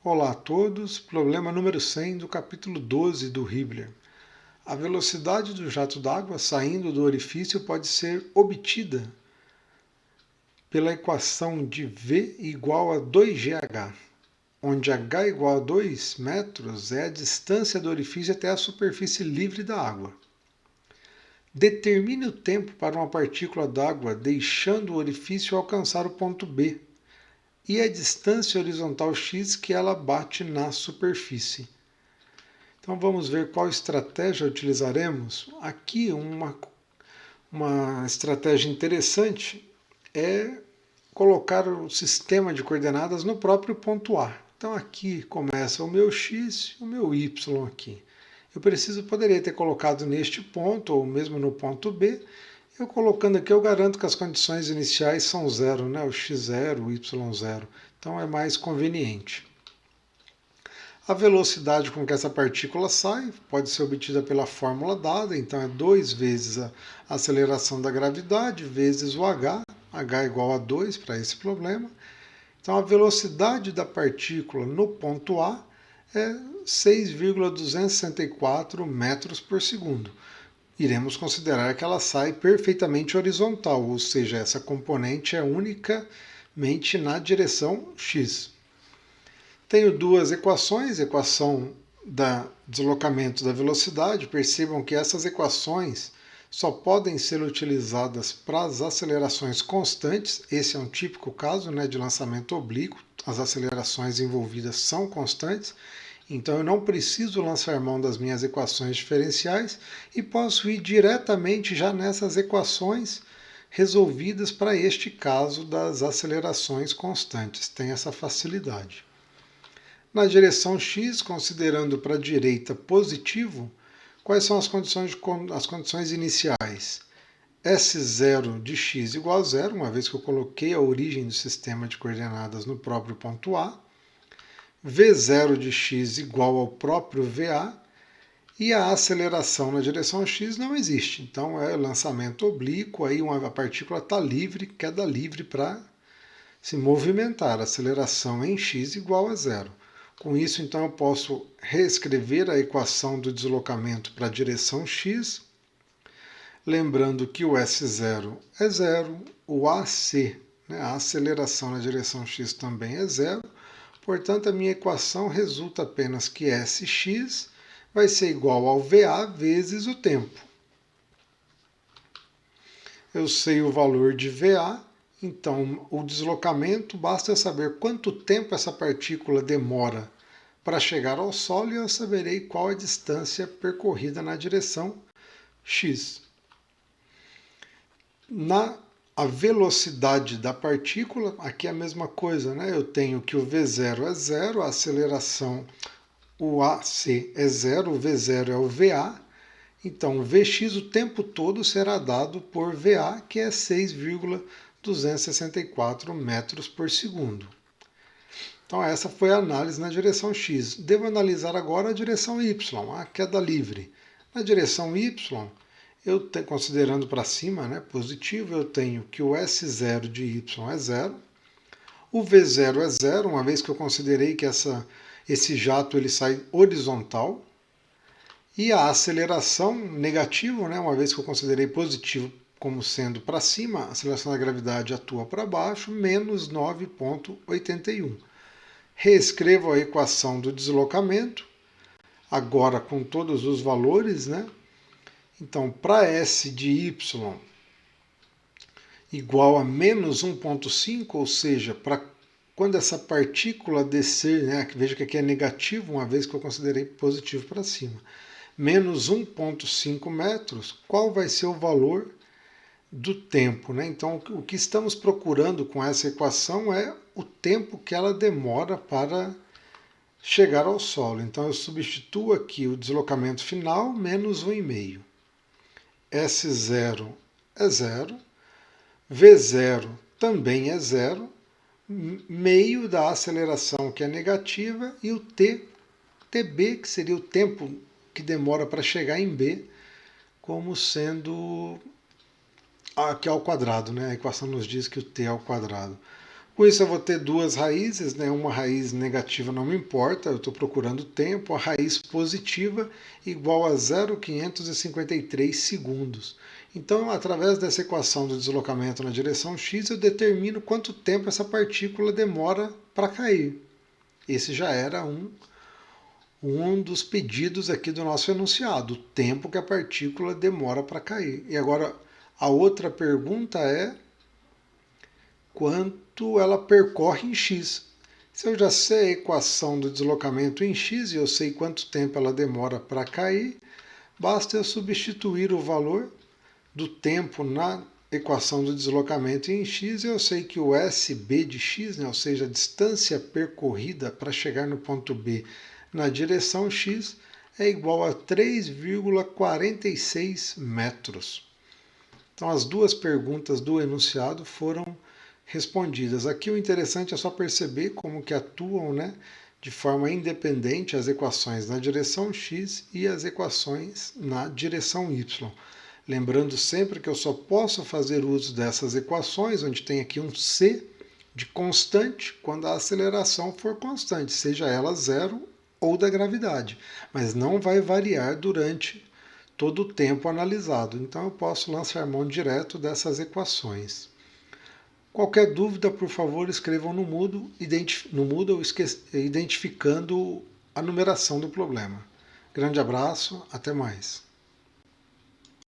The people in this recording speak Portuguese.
Olá a todos, problema número 100 do capítulo 12 do Hibbeler. A velocidade do jato d'água saindo do orifício pode ser obtida pela equação de V igual a 2gh, onde h igual a 2 metros é a distância do orifício até a superfície livre da água. Determine o tempo para uma partícula d'água deixando o orifício alcançar o ponto B e a distância horizontal x que ela bate na superfície. Então vamos ver qual estratégia utilizaremos. Aqui uma estratégia interessante é colocar o sistema de coordenadas no próprio ponto A. Então aqui começa o meu x e o meu y aqui. Poderia ter colocado neste ponto, ou mesmo no ponto B. Eu colocando aqui, eu garanto que as condições iniciais são zero, né? O x0, o y0. Então é mais conveniente. A velocidade com que essa partícula sai pode ser obtida pela fórmula dada, então é 2 vezes a aceleração da gravidade vezes o h, h igual a 2 para esse problema. Então a velocidade da partícula no ponto A é 6,264 metros por segundo. Iremos considerar que ela sai perfeitamente horizontal, ou seja, essa componente é unicamente na direção x. Tenho duas equações, equação do deslocamento da velocidade. Percebam que essas equações só podem ser utilizadas para as acelerações constantes. Esse é um típico caso, né, de lançamento oblíquo. As acelerações envolvidas são constantes. Então eu não preciso lançar mão das minhas equações diferenciais e posso ir diretamente já nessas equações resolvidas para este caso das acelerações constantes. Tem essa facilidade. Na direção x, considerando para a direita positivo, quais são as condições iniciais? S0 de x igual a zero, uma vez que eu coloquei a origem do sistema de coordenadas no próprio ponto A. V0 de x igual ao próprio VA. E a aceleração na direção x não existe. Então é lançamento oblíquo, aí a partícula está livre, queda livre para se movimentar. A aceleração em x igual a zero. Com isso, então, eu posso reescrever a equação do deslocamento para a direção x, lembrando que o S0 é zero, o AC, né, a aceleração na direção x também é zero, portanto, a minha equação resulta apenas que Sx vai ser igual ao VA vezes o tempo. Eu sei o valor de VA, então o deslocamento, basta eu saber quanto tempo essa partícula demora para chegar ao solo e eu saberei qual a distância percorrida na direção x. A velocidade da partícula, aqui é a mesma coisa, né? Eu tenho que o V0 é zero, a aceleração, o AC é zero, o V0 é o VA. Então, o Vx o tempo todo será dado por VA, que é 6,264 metros por segundo. Então, essa foi a análise na direção x. Devo analisar agora a direção y, a queda livre. Na direção y, considerando para cima, né, positivo, eu tenho que o S0 de y é zero. O V0 é zero, uma vez que eu considerei que esse jato ele sai horizontal. E a aceleração negativo, né, uma vez que eu considerei positivo como sendo para cima, a aceleração da gravidade atua para baixo, menos 9,81. Reescrevo a equação do deslocamento, agora com todos os valores, né? Então, para S de y igual a menos 1,5, ou seja, para quando essa partícula descer, né, veja que aqui é negativo, uma vez que eu considerei positivo para cima, menos 1,5 metros, qual vai ser o valor do tempo, né? Então, o que estamos procurando com essa equação é o tempo que ela demora para chegar ao solo. Então, eu substituo aqui o deslocamento final menos 1,5. S0 é zero, V0 também é zero, meio da aceleração que é negativa e o TB, que seria o tempo que demora para chegar em B, como sendo aqui ao quadrado, né? A equação nos diz que o t é ao quadrado. Com isso eu vou ter duas raízes, né? Uma raiz negativa não me importa, eu estou procurando tempo, a raiz positiva igual a 0,553 segundos. Então, através dessa equação do deslocamento na direção x, eu determino quanto tempo essa partícula demora para cair. Esse já era um dos pedidos aqui do nosso enunciado, o tempo que a partícula demora para cair. E agora, a outra pergunta é quanto ela percorre em x. Se eu já sei a equação do deslocamento em x e eu sei quanto tempo ela demora para cair, basta eu substituir o valor do tempo na equação do deslocamento em x e eu sei que o SB de x, né, ou seja, a distância percorrida para chegar no ponto B na direção x, é igual a 3,46 metros. Então, as duas perguntas do enunciado foram respondidas. Aqui o interessante é só perceber como que atuam, né, de forma independente as equações na direção x e as equações na direção y. Lembrando sempre que eu só posso fazer uso dessas equações, onde tem aqui um c de constante, quando a aceleração for constante, seja ela zero ou da gravidade, mas não vai variar durante todo o tempo analisado. Então eu posso lançar mão direto dessas equações. Qualquer dúvida, por favor, escrevam no Moodle, identificando a numeração do problema. Grande abraço, até mais.